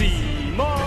Cimoooooooo.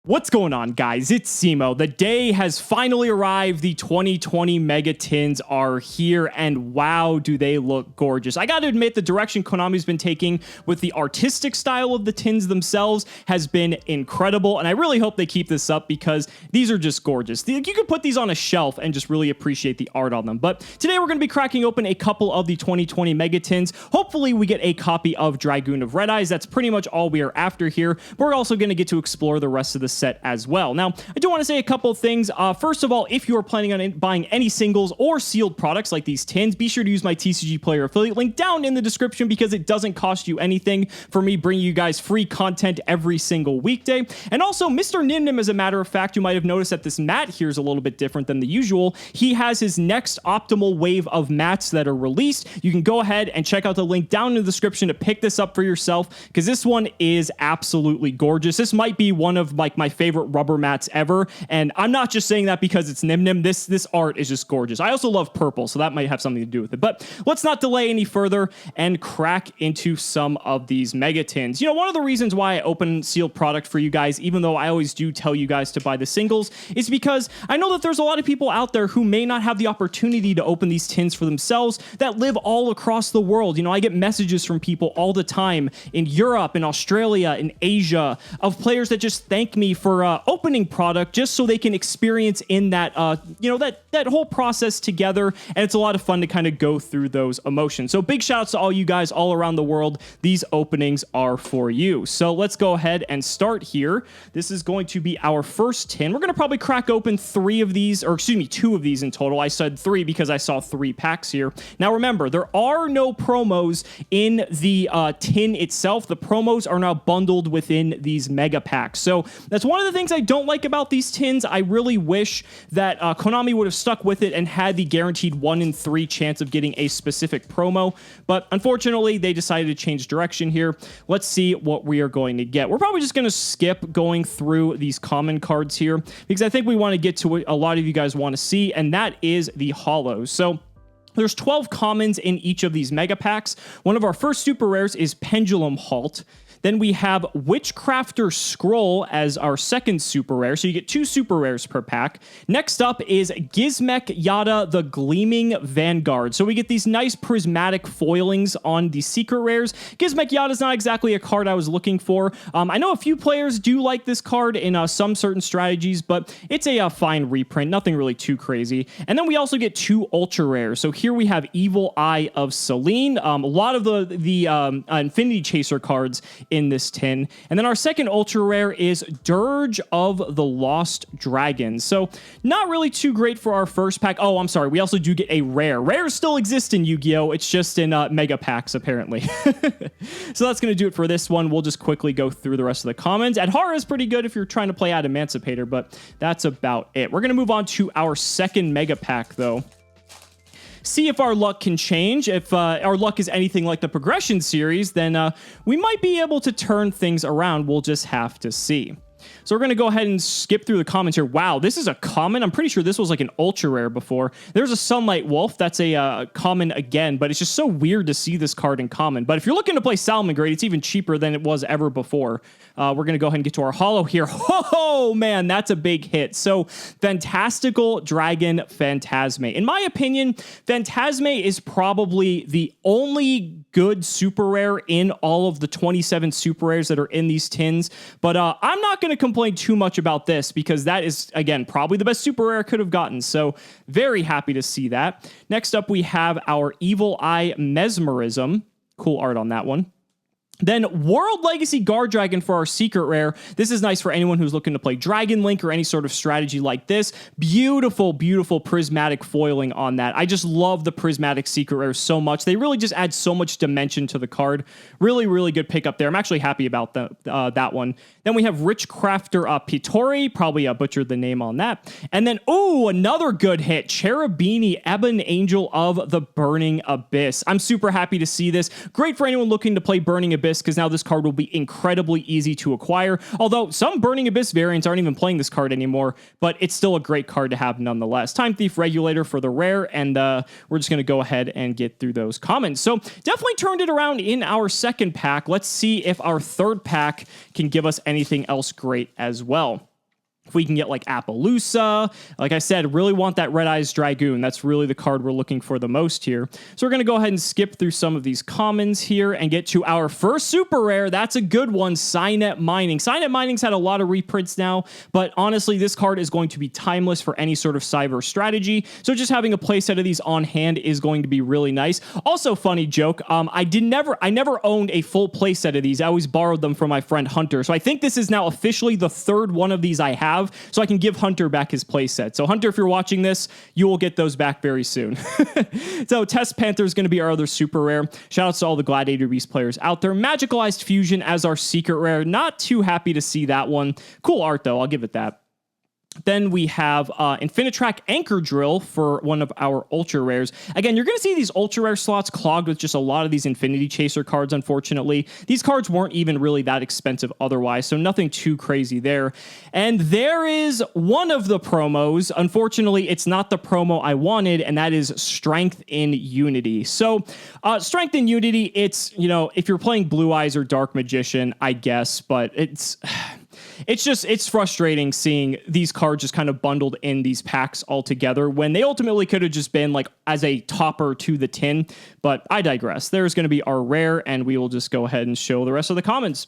What's going on, guys? It's Cimo. The day has finally arrived. The 2020 Mega Tins are here, and wow, do they look gorgeous. I gotta admit, the direction Konami's been taking with the artistic style of the tins themselves has been incredible, and I really hope they keep this up because these are just gorgeous. You could put these on a shelf and just really appreciate the art on them. But today we're going to be cracking open a couple of the 2020 Mega Tins. Hopefully we get a copy of Dragoon of Red Eyes. That's pretty much all we are after here. We're also going to get to explore the rest of the set as well. Now, I do want to say a couple of things. First of all, if you are planning on buying any singles or sealed products like these tins, be sure to use my TCG Player affiliate link down in the description because it doesn't cost you anything for me bringing you guys free content every single weekday. And also, Mr. Nyhmnim, as a matter of fact, you might have noticed that this mat here is a little bit different than the usual. He has his next optimal wave of mats that are released. You can go ahead and check out the link down in the description to pick this up for yourself because this one is absolutely gorgeous. This might be one of like my favorite rubber mats ever, and I'm not just saying that because it's Nyhmnim. This art is just gorgeous. I also love purple, so that might have something to do with it. But let's not delay any further and crack into some of these Mega Tins. You know, one of the reasons why I open sealed product for you guys, even though I always do tell you guys to buy the singles, is because I know that there's a lot of people out there who may not have the opportunity to open these tins for themselves that live all across the world. You know, I get messages from people all the time in Europe, in Australia, in Asia, of players that just thank me for opening product just so they can experience in that, you know, that whole process together. And it's a lot of fun to kind of go through those emotions. So big shout outs to all you guys all around the world. These openings are for you. So let's go ahead and start here. This is going to be our first tin. We're going to probably crack open 3 of these, or excuse me, 2 of these in total. I said 3 because I saw 3 packs here. Now remember, there are no promos in the tin itself. The promos are now bundled within these mega packs. So that's one of the things I don't like about these tins. I really wish that Konami would have stuck with it and had the guaranteed 1 in 3 chance of getting a specific promo. But unfortunately, they decided to change direction here. Let's see what we are going to get. We're probably just going to skip going through these common cards here because I think we want to get to what a lot of you guys want to see, and that is the holos. So there's 12 commons in each of these mega packs. One of our first super rares is Pendulum Halt. Then we have Witchcrafter Scroll as our second super rare, so you get 2 super rares per pack. Next up is Gizmek Yada the Gleaming Vanguard. So we get these nice prismatic foilings on the secret rares. Gizmek Yada is not exactly a card I was looking for. I know a few players do like this card in some certain strategies, but it's a fine reprint, nothing really too crazy. And then we also get 2 ultra rares. So here we have Evil Eye of Selene, a lot of the Infinity Chaser cards in this tin. And then our second ultra rare is Dirge of the Lost Dragons. So not really too great for our first pack. Oh, I'm sorry. We also do get a rare. Rares still exist in Yu-Gi-Oh! It's just in mega packs, apparently. So that's going to do it for this one. We'll just quickly go through the rest of the commons. Adhara is pretty good if you're trying to play out Emancipator, but that's about it. We're going to move on to our second mega pack, though. See if our luck can change. If our luck is anything like the Progression series, then we might be able to turn things around. We'll just have to see. So we're going to go ahead and skip through the comments here. Wow, this is a common. I'm pretty sure this was like an ultra rare before. There's a Sunlight Wolf. That's a common again, but it's just so weird to see this card in common. But if you're looking to play Salmon Grade, it's even cheaper than it was ever before. We're going to go ahead and get to our holo here. Oh, man, that's a big hit. So Fantastical Dragon Phantasme. In my opinion, Phantasme is probably the only good super rare in all of the 27 super rares that are in these tins. But I'm not going to complain too much about this because that is, again, probably the best super rare I could have gotten. So very happy to see that. Next up, we have our Evil Eye Mesmerism. Cool art on that one. Then World Legacy Guard Dragon for our secret rare. This is nice for anyone who's looking to play Dragon Link or any sort of strategy like this. Beautiful, beautiful prismatic foiling on that. I just love the prismatic secret rares so much. They really just add so much dimension to the card. Really, really good pickup there. I'm actually happy about that one. Then we have Richcrafter Pitori. Probably butchered the name on that. And then, ooh, another good hit. Cherubini Ebon Angel of the Burning Abyss. I'm super happy to see this. Great for anyone looking to play Burning Abyss Abyss, because now this card will be incredibly easy to acquire. Although some Burning Abyss variants aren't even playing this card anymore, but it's still a great card to have nonetheless. Time Thief Regulator for the rare, and we're just going to go ahead and get through those commons. So definitely turned it around in our second pack. Let's see if our third pack can give us anything else great as well. If we can get like Appaloosa, like I said, really want that Red Eyes Dragoon. That's really the card we're looking for the most here. So we're going to go ahead and skip through some of these commons here and get to our first super rare. That's a good one, Cynet Mining. Cynet Mining's had a lot of reprints now, but honestly, this card is going to be timeless for any sort of cyber strategy. So just having a playset of these on hand is going to be really nice. Also, funny joke, I never owned a full playset of these. I always borrowed them from my friend Hunter. So I think this is now officially the third one of these I have. So I can give Hunter back his playset. So Hunter, if you're watching this, you will get those back very soon. So Test Panther is going to be our other super rare. Shout outs to all the Gladiator Beast players out there. Magicalized Fusion as our secret rare. Not too happy to see that one. Cool art though, I'll give it that. Then we have Infinitrack Anchor Drill for one of our ultra rares. Again, you're going to see these ultra rare slots clogged with just a lot of these Infinity Chaser cards, unfortunately. These cards weren't even really that expensive otherwise, so nothing too crazy there. And there is one of the promos. Unfortunately, it's not the promo I wanted, and that is Strength in Unity. So Strength in Unity, it's, you know, if you're playing Blue Eyes or Dark Magician, I guess, but it's frustrating seeing these cards just kind of bundled in these packs all together when they ultimately could have just been like as a topper to the tin, but I digress. There's going to be our rare, and we will just go ahead and show the rest of the commons.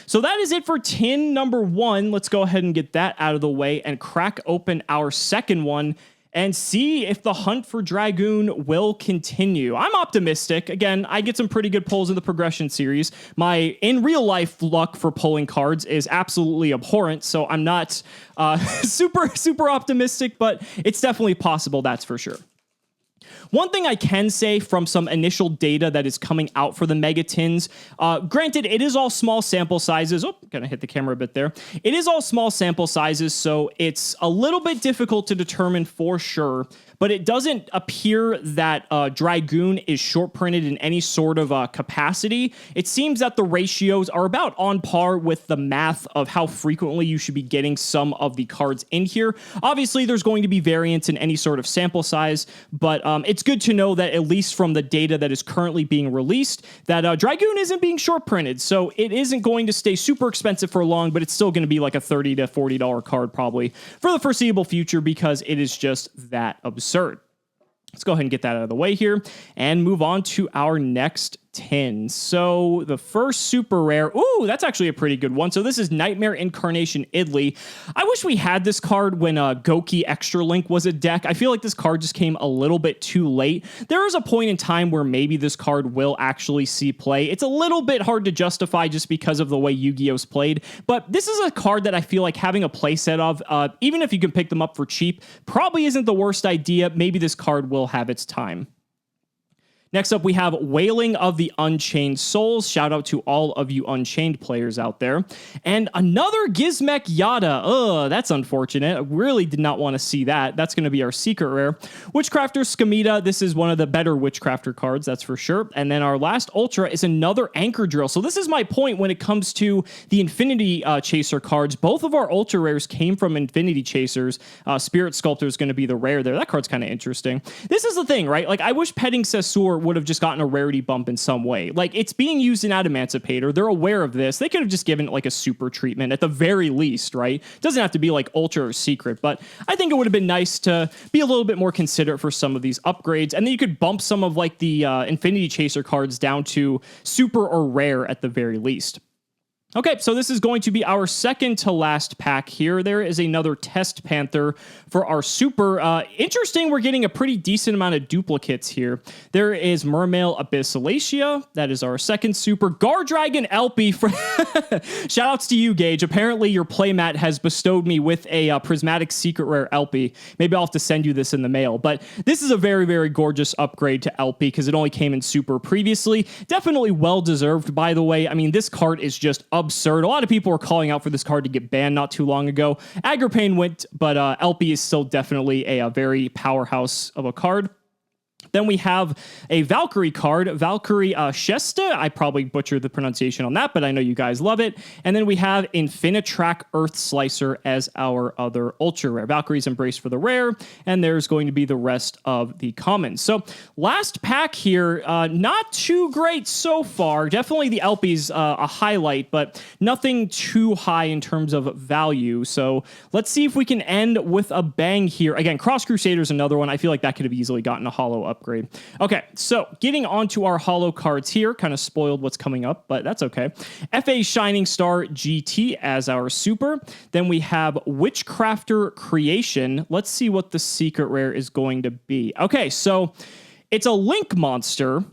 So that is it for tin number 1. Let's go ahead and get that out of the way and crack open our second one and see if the hunt for Dragoon will continue. I'm optimistic. Again, I get some pretty good pulls in the progression series. My in real life luck for pulling cards is absolutely abhorrent, so I'm not super optimistic, but it's definitely possible, that's for sure. One thing I can say from some initial data that is coming out for the Mega Tins, granted, it is all small sample sizes. Oh, gonna hit the camera a bit there. It is all small sample sizes, so it's a little bit difficult to determine for sure, but it doesn't appear that Dragoon is short printed in any sort of capacity. It seems that the ratios are about on par with the math of how frequently you should be getting some of the cards in here. Obviously, there's going to be variance in any sort of sample size, but it's good to know that at least from the data that is currently being released, that Dragoon isn't being short printed, so it isn't going to stay super expensive for long, but it's still going to be like a $30 to $40 card probably for the foreseeable future because it is just that absurd. Let's go ahead and get that out of the way here and move on to our next 10. So the first super rare, ooh, that's actually a pretty good one. So this is Nightmare Incarnation Idly. I wish we had this card when Goki Extra Link was a deck. I feel like this card just came a little bit too late. There is a point in time where maybe this card will actually see play. It's a little bit hard to justify just because of the way Yu-Gi-Oh's played, but this is a card that I feel like having a playset of, even if you can pick them up for cheap, probably isn't the worst idea. Maybe this card will have its time. Next up, we have Wailing of the Unchained Souls. Shout out to all of you Unchained players out there. And another Gizmek Yada. Ugh, that's unfortunate. I really did not want to see that. That's going to be our secret rare. Witchcrafter Skamita. This is one of the better Witchcrafter cards, that's for sure. And then our last Ultra is another Anchor Drill. So this is my point when it comes to the Infinity Chaser cards. Both of our Ultra rares came from Infinity Chasers. Spirit Sculptor is going to be the rare there. That card's kind of interesting. This is the thing, right? Like, I wish Petting Sessur would have just gotten a rarity bump in some way. Like, it's being used in Adamantipator. They're aware of this. They could have just given it like a super treatment at the very least, right? It doesn't have to be like ultra or secret, but I think it would have been nice to be a little bit more considerate for some of these upgrades. And then you could bump some of like the Infinity Chaser cards down to super or rare at the very least. Okay, so this is going to be our second to last pack here. There is another Test Panther for our super. Interesting, we're getting a pretty decent amount of duplicates here. There is Mermail Abyssalacia. That is our second super. Gardragon Elpie. Shoutouts to you, Gage. Apparently, your playmat has bestowed me with a Prismatic Secret Rare Elpie. Maybe I'll have to send you this in the mail. But this is a very, very gorgeous upgrade to Elpie because it only came in super previously. Definitely well-deserved, by the way. I mean, this card is just absurd. A lot of people were calling out for this card to get banned not too long ago. Agripane went, but Elpie is still definitely a very powerhouse of a card. Then we have a Valkyrie card, Valkyrie Shesta. I probably butchered the pronunciation on that, but I know you guys love it. And then we have Infinitrack Earth Slicer as our other ultra rare. Valkyrie's Embrace for the rare, and there's going to be the rest of the commons. So last pack here, not too great so far. Definitely the Elpie's a highlight, but nothing too high in terms of value. So let's see if we can end with a bang here. Again, Cross Crusader's another one. I feel like that could have easily gotten a holo upgrade. Okay, so getting onto our holo cards here, kind of spoiled what's coming up, but that's okay. FA Shining Star GT as our super. Then we have Witchcrafter Creation. Let's see what the secret rare is going to be. Okay, so it's a Link monster.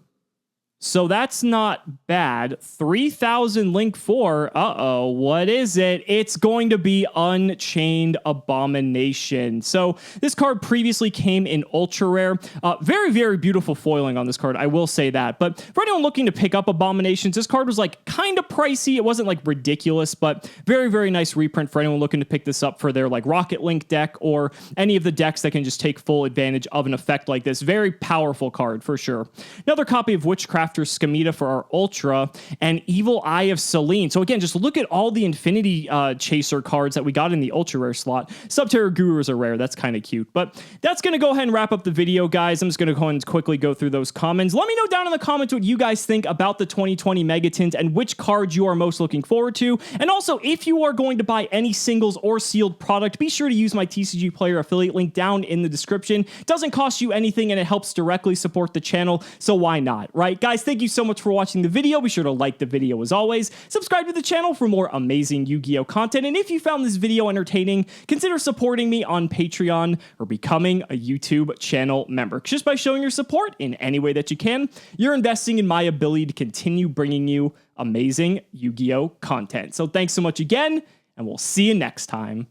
So that's not bad. 3,000 Link 4. Uh-oh, what is it? It's going to be Unchained Abomination. So this card previously came in ultra rare. Very, very beautiful foiling on this card, I will say that. But for anyone looking to pick up Abominations, this card was like kind of pricey. It wasn't like ridiculous, but very, very nice reprint for anyone looking to pick this up for their like Rocket Link deck or any of the decks that can just take full advantage of an effect like this. Very powerful card for sure. Another copy of Witchcrafter Scamita for our Ultra, and Evil Eye of Selene. So again, just look at all the Infinity Chaser cards that we got in the Ultra Rare slot. Subterra Guru is a rare. That's kind of cute. But that's going to go ahead and wrap up the video, guys. I'm just going to go ahead and quickly go through those comments. Let me know down in the comments what you guys think about the 2020 Megatins and which cards you are most looking forward to. And also, if you are going to buy any singles or sealed product, be sure to use my TCG Player affiliate link down in the description. It doesn't cost you anything, and it helps directly support the channel, so why not, right? Guys, thank you so much for watching the video. Be sure to like the video as always. Subscribe to the channel for more amazing Yu-Gi-Oh content. And if you found this video entertaining, consider supporting me on Patreon or becoming a YouTube channel member. Just by showing your support in any way that you can, you're investing in my ability to continue bringing you amazing Yu-Gi-Oh content. So thanks so much again, and we'll see you next time.